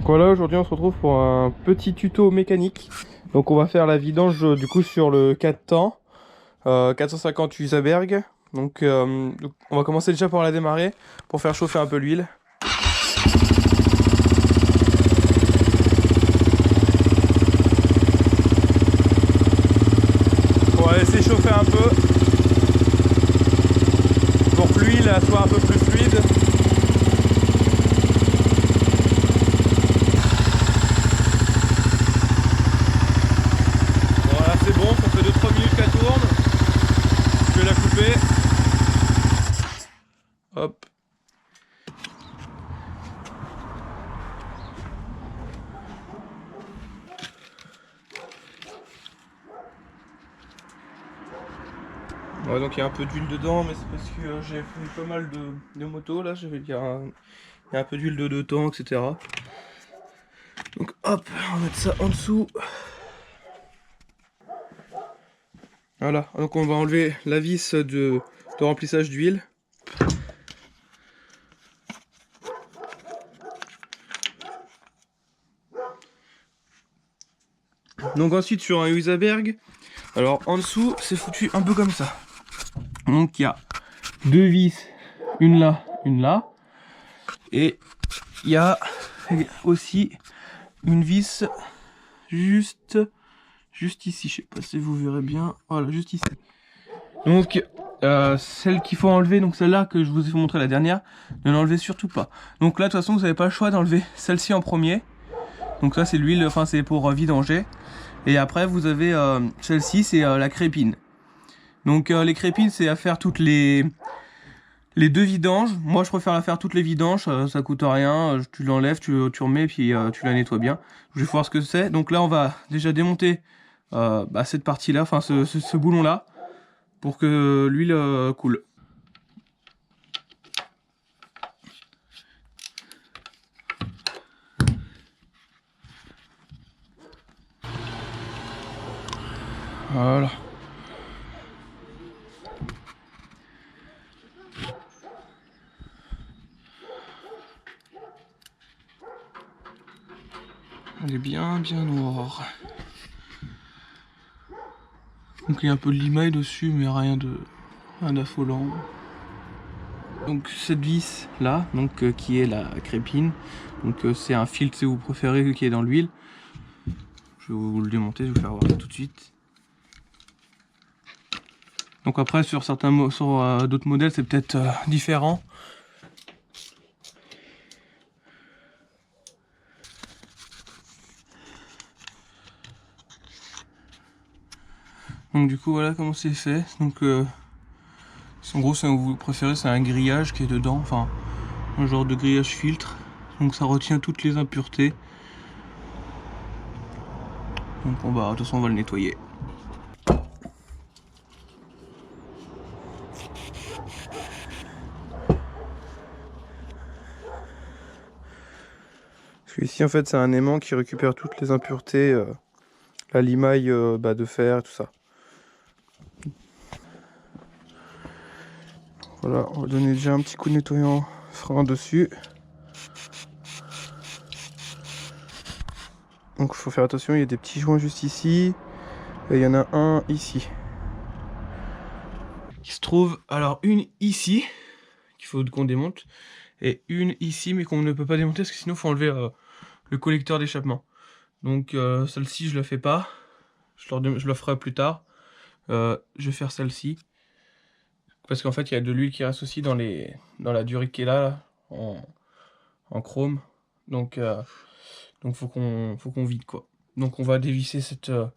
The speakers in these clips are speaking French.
Donc voilà, aujourd'hui on se retrouve pour un petit tuto mécanique. Donc on va faire la vidange du coup sur le 4 temps, 450 Usaberg. Donc on va commencer déjà par la démarrer, pour faire chauffer un peu l'huile. On va laisser chauffer un peu, pour que l'huile soit un peu plus fluide. Voilà, c'est bon, ça fait 2-3 minutes qu'elle tourne. Je vais la couper. Hop. Ouais, donc il y a un peu d'huile dedans, mais c'est parce que j'ai fait pas mal de motos là. Il y a un peu d'huile de temps, etc. Donc hop, on va mettre ça en dessous. Voilà, donc on va enlever la vis de remplissage d'huile. Donc ensuite sur un Usaberg, alors en dessous c'est foutu un peu comme ça. Donc il y a deux vis, une là, et il y a aussi une vis juste ici, je sais pas si vous verrez bien, voilà, juste ici. Donc celle qu'il faut enlever, donc celle-là que je vous ai montré la dernière, ne l'enlevez surtout pas. Donc là de toute façon vous n'avez pas le choix d'enlever celle-ci en premier. Donc ça c'est l'huile, enfin c'est pour vidanger. Et après vous avez celle-ci, c'est la crépine. Donc les crépines c'est à faire toutes les deux vidanges. Moi je préfère la faire toutes les vidanges, ça coûte rien, tu l'enlèves, tu remets, puis tu la nettoies bien. Je vais voir ce que c'est. Donc là on va déjà démonter cette partie là, enfin ce boulon là, pour que l'huile coule. Voilà. Elle est bien noire. Donc il y a un peu de limaille dessus, mais rien d'affolant. Donc cette vis là, donc qui est la crépine, donc c'est un filtre si vous préférez qui est dans l'huile. Je vais vous le démonter, je vais vous faire voir ça tout de suite. Donc après sur d'autres modèles c'est peut-être différent. Donc du coup voilà comment c'est fait. Donc en gros si vous préférez c'est un grillage qui est dedans, enfin un genre de grillage filtre. Donc ça retient toutes les impuretés. Donc de toute façon on va le nettoyer. Parce que ici en fait c'est un aimant qui récupère toutes les impuretés, la limaille de fer et tout ça. Voilà, on va donner déjà un petit coup de nettoyant frein dessus. Donc il faut faire attention, il y a des petits joints juste ici. Et il y en a un ici. Il se trouve, alors une ici, qu'il faut qu'on démonte. Et une ici, mais qu'on ne peut pas démonter parce que sinon il faut enlever le collecteur d'échappement. Donc celle-ci je la fais pas. Je la ferai plus tard. Je vais faire celle-ci. Parce qu'en fait il y a de l'huile qui reste aussi dans la durite qui est là en chrome. Donc faut qu'on vide quoi. Donc on va dévisser ce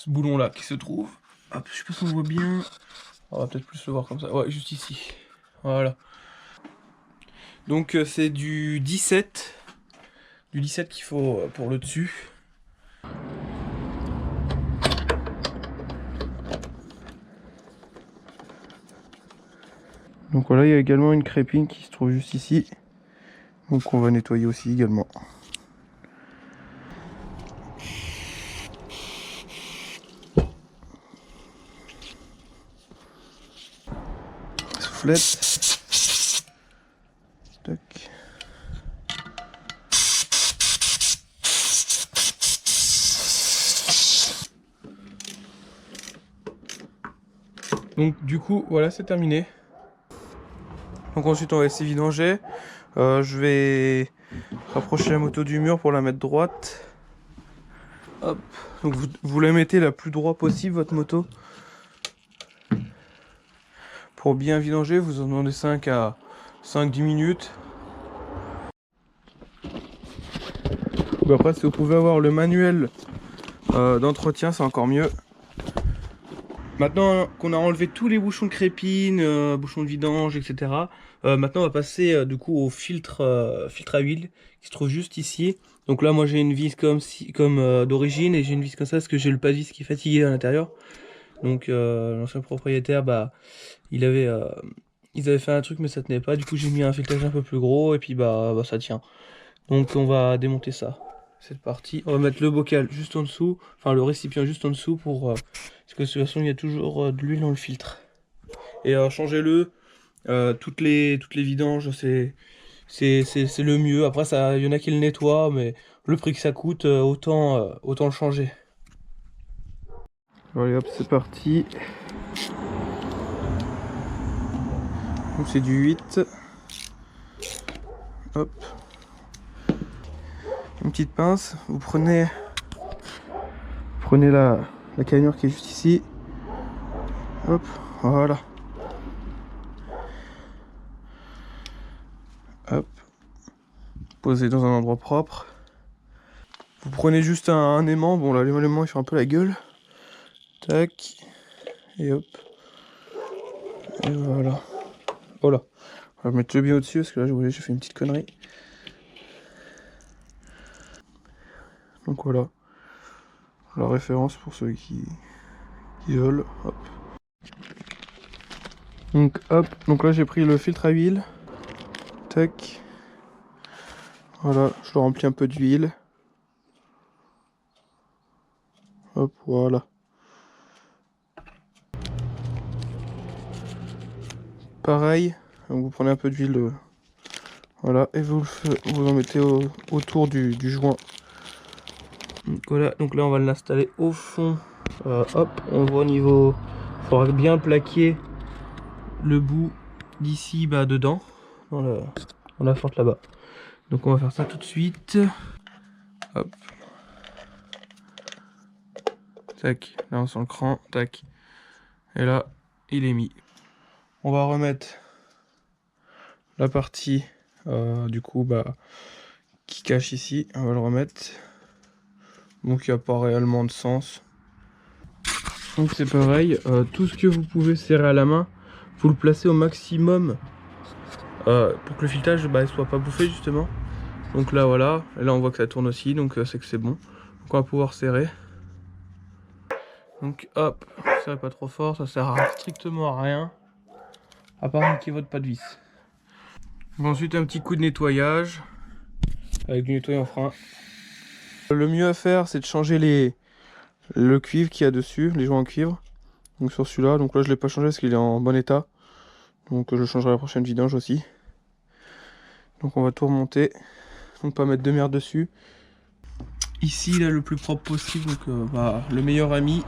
boulon là qui se trouve. Hop, je sais pas si on voit bien. On va peut-être plus le voir comme ça. Ouais, juste ici. Voilà. Donc c'est du 17. Du 17 qu'il faut pour le dessus. Donc voilà, il y a également une crépine qui se trouve juste ici. Donc on va nettoyer aussi également. Soufflette. Tac. Donc du coup, voilà, c'est terminé. Donc ensuite, on va essayer vidanger. Je vais rapprocher la moto du mur pour la mettre droite. Hop. Donc vous la mettez la plus droit possible, votre moto. Pour bien vidanger, vous en demandez 5 à 10 minutes. Après, si vous pouvez avoir le manuel d'entretien, c'est encore mieux. Maintenant qu'on a enlevé tous les bouchons de crépine, bouchons de vidange, etc. Maintenant on va passer du coup au filtre à huile qui se trouve juste ici. Donc là moi j'ai une vis comme d'origine et j'ai une vis comme ça parce que j'ai le pas-vis qui est fatigué à l'intérieur. Donc l'ancien propriétaire il avait, ils avaient fait un truc mais ça tenait pas. Du coup j'ai mis un filetage un peu plus gros et puis bah ça tient. Donc on va démonter ça. Cette partie, on va mettre le bocal juste en dessous, enfin le récipient juste en dessous pour parce que de toute façon il y a toujours de l'huile dans le filtre. Et changez-le toutes les vidanges, c'est le mieux. Après ça, il y en a qui le nettoient, mais le prix que ça coûte, autant le changer. Allez hop, c'est parti. Donc c'est du 8. Hop. Une petite pince, vous prenez la cannure qui est juste ici. Hop, voilà. Hop. Posez dans un endroit propre. Vous prenez juste un aimant. Bon là l'aimant il fait un peu la gueule. Tac. Et hop. Et voilà. Voilà. On va mettre le bien au-dessus parce que là j'ai fait une petite connerie. Donc voilà. La référence pour ceux qui veulent. Hop. Donc hop. Donc là j'ai pris le filtre à huile. Tac. Voilà. Je le remplis un peu d'huile. Hop, voilà. Pareil. Donc vous prenez un peu d'huile. Voilà. Et vous en mettez autour du joint. Donc voilà, donc là on va l'installer au fond. Hop, on voit au niveau. Il faudra bien plaquer le bout d'ici dedans, dans la fente là-bas. Donc on va faire ça tout de suite. Hop. Tac, là on sent le cran, tac. Et là, il est mis. On va remettre la partie du coup qui cache ici. On va le remettre. Donc il n'y a pas réellement de sens. Donc c'est pareil, tout ce que vous pouvez serrer à la main, vous le placez au maximum pour que le filetage il soit pas bouffé justement. Donc là voilà, et là on voit que ça tourne aussi, donc c'est que c'est bon. Donc on va pouvoir serrer. Donc hop, serrez pas trop fort, ça sert strictement à rien, à part niquer votre pas de vis. Donc ensuite un petit coup de nettoyage, avec du nettoyant frein. Le mieux à faire c'est de changer le cuivre qu'il y a dessus, les joints en cuivre. Donc sur celui-là, donc là je l'ai pas changé parce qu'il est en bon état. Donc je le changerai la prochaine vidange aussi. Donc on va tout remonter. Donc pas mettre de merde dessus. Ici là le plus propre possible. Donc le meilleur ami.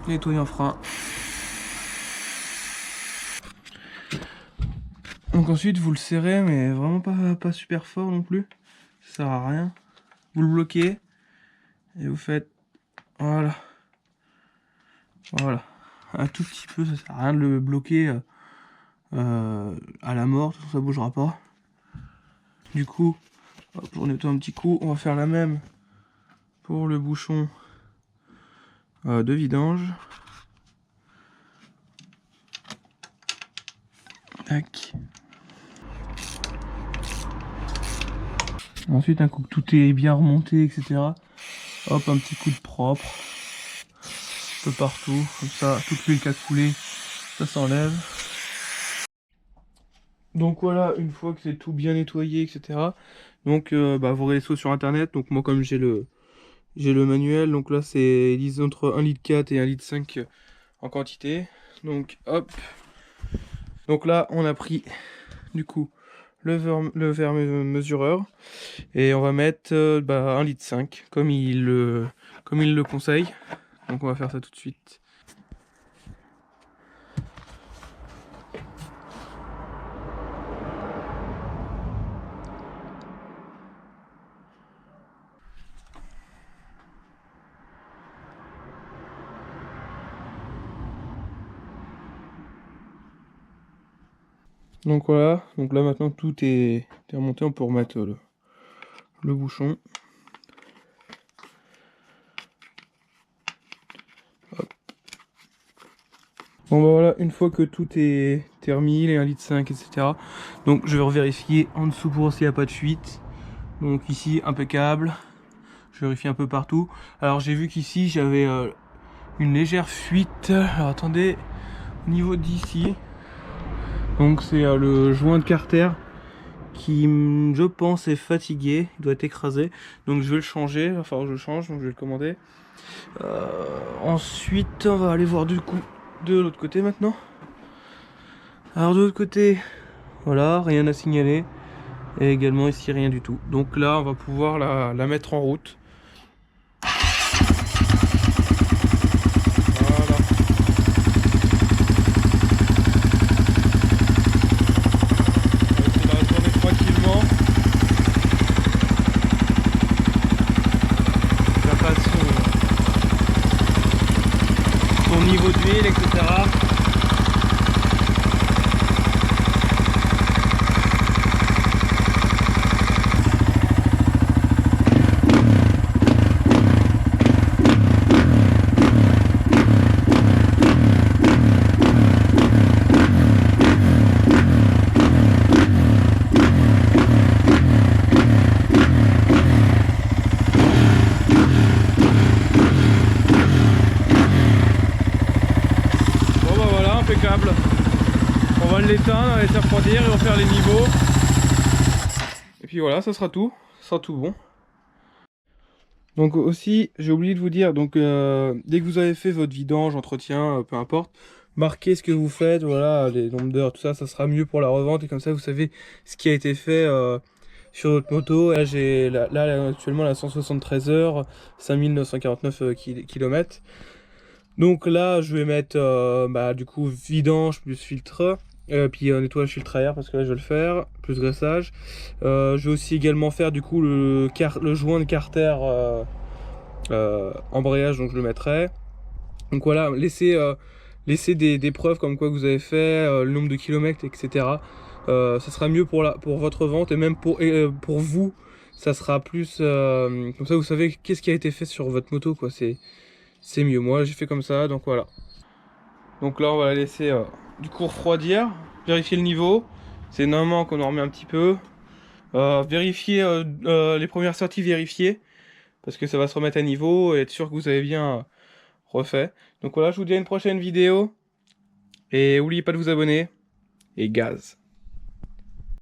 Nettoyant frein. Donc ensuite vous le serrez mais vraiment pas super fort non plus. Ça sert à rien. Vous le bloquez. Et vous faites. Voilà. Voilà. Un tout petit peu, ça sert à rien de le bloquer à la mort, ça bougera pas. Du coup, hop, on nettoie un petit coup, on va faire la même pour le bouchon de vidange. Tac. Ensuite, un coup que tout est bien remonté, etc. Hop, un petit coup de propre. Un peu partout, comme ça, toute l'huile qui a coulé, ça s'enlève. Donc voilà, une fois que c'est tout bien nettoyé, etc. Donc vous regardez ça sur internet. Donc moi comme j'ai le manuel, donc là c'est disons entre 1,4 litre et 1,5 litre en quantité. Donc hop. Donc là on a pris du coup le verre mesureur et on va mettre 1,5 litre comme il le conseille. Donc on va faire ça tout de suite. Donc voilà, donc là maintenant tout est remonté, on peut remettre le bouchon. Hop. Bon bah voilà, une fois que tout est remis, les 1,5 litre, etc. Donc je vais revérifier en dessous pour voir s'il n'y a pas de fuite. Donc ici, impeccable. Je vérifie un peu partout. Alors j'ai vu qu'ici j'avais une légère fuite. Alors attendez, au niveau d'ici. Donc c'est le joint de carter qui, je pense, est fatigué. Il doit être écrasé. Donc je vais le changer. Enfin, je le change, donc je vais le commander. Ensuite, on va aller voir du coup de l'autre côté maintenant. Alors de l'autre côté, voilà, rien à signaler. Et également ici, rien du tout. Donc là, on va pouvoir la mettre en route. Voilà. On va essayer de la retourner tranquillement. Ça passe son niveau d'huile, etc. Bon bah voilà, impeccable. On va l'éteindre, on va laisser refroidir et on va faire les niveaux. Et puis voilà, ça sera tout. Ça sera tout bon. Donc aussi, j'ai oublié de vous dire, donc dès que vous avez fait votre vidange, entretien, peu importe, marquez ce que vous faites, voilà, les nombres d'heures, tout ça, ça sera mieux pour la revente et comme ça vous savez ce qui a été fait sur votre moto. Là j'ai là, actuellement la 173 heures, 5949 km. Donc là je vais mettre bah, du coup vidange plus filtre. Puis nettoyage filtre à air parce que là je vais le faire, plus graissage. Je vais aussi également faire du coup le joint de carter embrayage, donc je le mettrai. Donc voilà, laissez des preuves comme quoi vous avez fait, le nombre de kilomètres, etc. Ça sera mieux pour votre vente et même pour vous, ça sera plus comme ça vous savez qu'est-ce qui a été fait sur votre moto, quoi. C'est mieux. Moi j'ai fait comme ça, donc voilà. Donc là on va la laisser du coup refroidir, vérifier le niveau. C'est normalement qu'on en remet un petit peu. Vérifier les premières sorties vérifiées parce que ça va se remettre à niveau et être sûr que vous avez bien refait. Donc voilà, je vous dis à une prochaine vidéo et n'oubliez pas de vous abonner et gaz.